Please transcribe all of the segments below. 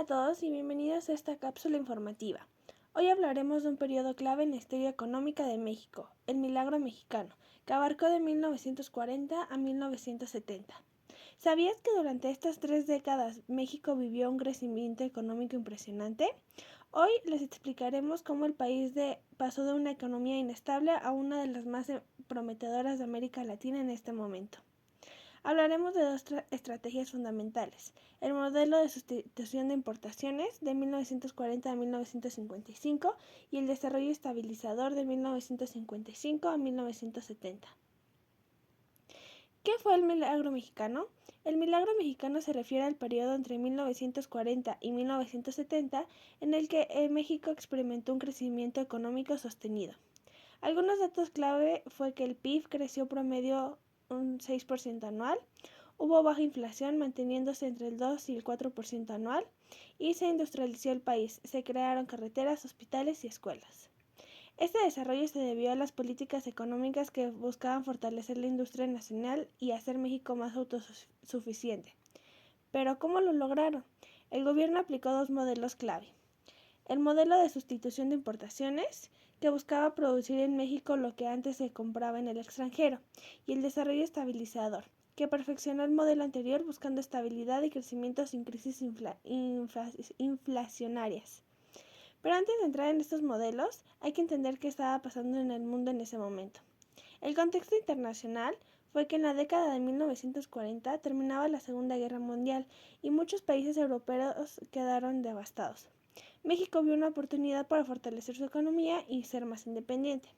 Hola a todos y bienvenidos a esta cápsula informativa. Hoy hablaremos de un periodo clave en la historia económica de México, el Milagro Mexicano, que abarcó de 1940 a 1970. ¿Sabías que durante estas 3 décadas México vivió un crecimiento económico impresionante? Hoy les explicaremos cómo el país pasó de una economía inestable a una de las más prometedoras de América Latina en este momento. Hablaremos de dos estrategias fundamentales: el modelo de sustitución de importaciones de 1940 a 1955 y el desarrollo estabilizador de 1955 a 1970. ¿Qué fue el Milagro Mexicano? El Milagro Mexicano se refiere al periodo entre 1940 y 1970 en el que México experimentó un crecimiento económico sostenido. Algunos datos clave fue que el PIB creció promedio un 6% anual, hubo baja inflación manteniéndose entre el 2 y el 4% anual y se industrializó el país, se crearon carreteras, hospitales y escuelas. Este desarrollo se debió a las políticas económicas que buscaban fortalecer la industria nacional y hacer México más autosuficiente. ¿Pero cómo lo lograron? El gobierno aplicó dos modelos clave: el modelo de sustitución de importaciones, que buscaba producir en México lo que antes se compraba en el extranjero, y el desarrollo estabilizador, que perfeccionó el modelo anterior buscando estabilidad y crecimiento sin crisis inflacionarias. Pero antes de entrar en estos modelos, hay que entender qué estaba pasando en el mundo en ese momento. El contexto internacional fue que en la década de 1940 terminaba la Segunda Guerra Mundial y muchos países europeos quedaron devastados. México vio una oportunidad para fortalecer su economía y ser más independiente.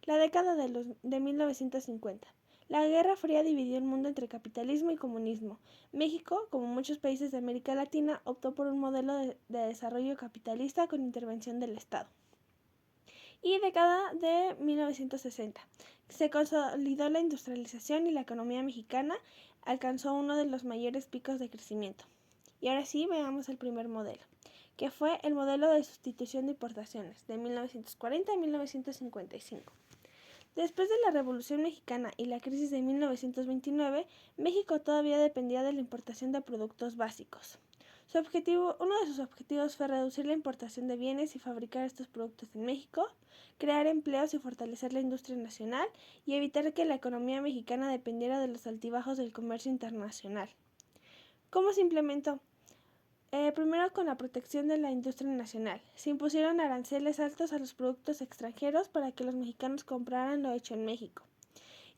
La década de 1950. La Guerra Fría dividió el mundo entre capitalismo y comunismo. México, como muchos países de América Latina, optó por un modelo de desarrollo capitalista con intervención del Estado. Y década de 1960. Se consolidó la industrialización y la economía mexicana alcanzó uno de los mayores picos de crecimiento. Y ahora sí, veamos el primer modelo, que fue el modelo de sustitución de importaciones de 1940 a 1955. Después de la Revolución Mexicana y la crisis de 1929, México todavía dependía de la importación de productos básicos. Uno de sus objetivos fue reducir la importación de bienes y fabricar estos productos en México, crear empleos y fortalecer la industria nacional y evitar que la economía mexicana dependiera de los altibajos del comercio internacional. ¿Cómo se implementó? Primero, con la protección de la industria nacional. Se impusieron aranceles altos a los productos extranjeros para que los mexicanos compraran lo hecho en México.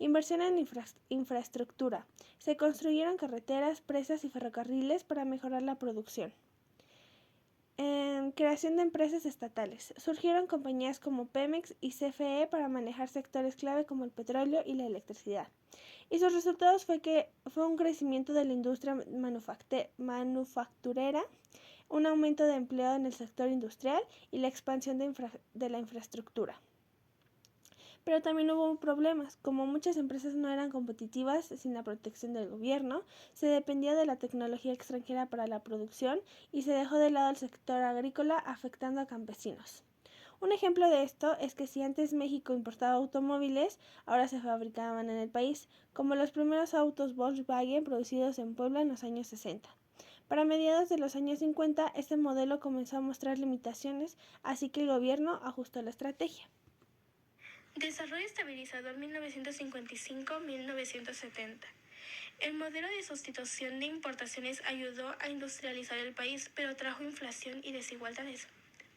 Inversión en infraestructura. Se construyeron carreteras, presas y ferrocarriles para mejorar la producción. Creación de empresas estatales. Surgieron compañías como Pemex y CFE para manejar sectores clave como el petróleo y la electricidad. Y sus resultados fue un crecimiento de la industria manufacturera, un aumento de empleo en el sector industrial y la expansión de la infraestructura. Pero también hubo problemas: como muchas empresas no eran competitivas sin la protección del gobierno, se dependía de la tecnología extranjera para la producción y se dejó de lado el sector agrícola, afectando a campesinos. Un ejemplo de esto es que si antes México importaba automóviles, ahora se fabricaban en el país, como los primeros autos Volkswagen producidos en Puebla en los años 60. Para mediados de los años 50, este modelo comenzó a mostrar limitaciones, así que el gobierno ajustó la estrategia. Desarrollo estabilizador 1955-1970. El modelo de sustitución de importaciones ayudó a industrializar el país, pero trajo inflación y desigualdades.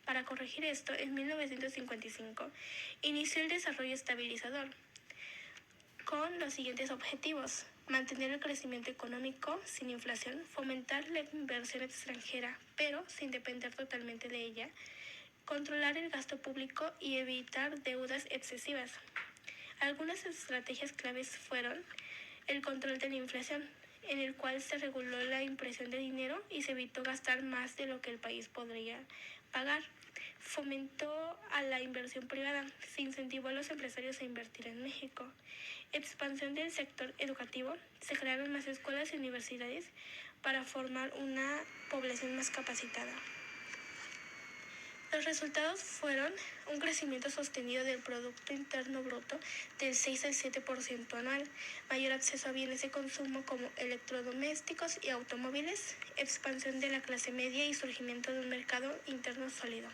Para corregir esto, en 1955 inició el desarrollo estabilizador con los siguientes objetivos: mantener el crecimiento económico sin inflación, fomentar la inversión extranjera, pero sin depender totalmente de ella, controlar el gasto público y evitar deudas excesivas. Algunas estrategias claves fueron el control de la inflación, en el cual se reguló la impresión de dinero y se evitó gastar más de lo que el país podría pagar. Fomentó a la inversión privada, se incentivó a los empresarios a invertir en México. Expansión del sector educativo, se crearon más escuelas y universidades para formar una población más capacitada. Los resultados fueron un crecimiento sostenido del Producto Interno Bruto del 6 al 7% anual, mayor acceso a bienes de consumo como electrodomésticos y automóviles, expansión de la clase media y surgimiento de un mercado interno sólido.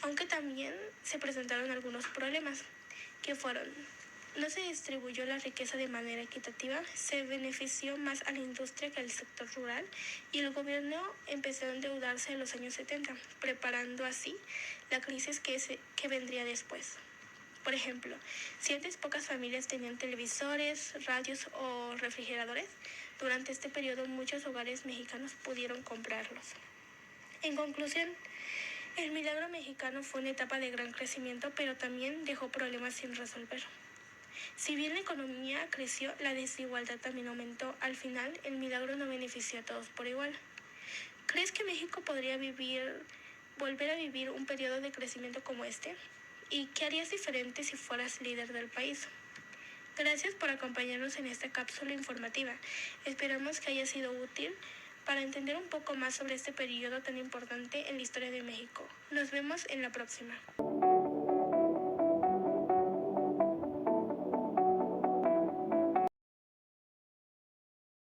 Aunque también se presentaron algunos problemas, que fueron: no se distribuyó la riqueza de manera equitativa, se benefició más a la industria que al sector rural y el gobierno empezó a endeudarse en los años 70, preparando así la crisis que vendría después. Por ejemplo, si antes pocas familias tenían televisores, radios o refrigeradores, durante este periodo muchos hogares mexicanos pudieron comprarlos. En conclusión, el milagro mexicano fue una etapa de gran crecimiento, pero también dejó problemas sin resolver. Si bien la economía creció, la desigualdad también aumentó. Al final, el milagro no benefició a todos por igual. ¿Crees que México podría volver a vivir un periodo de crecimiento como este? ¿Y qué harías diferente si fueras líder del país? Gracias por acompañarnos en esta cápsula informativa. Esperamos que haya sido útil para entender un poco más sobre este periodo tan importante en la historia de México. Nos vemos en la próxima.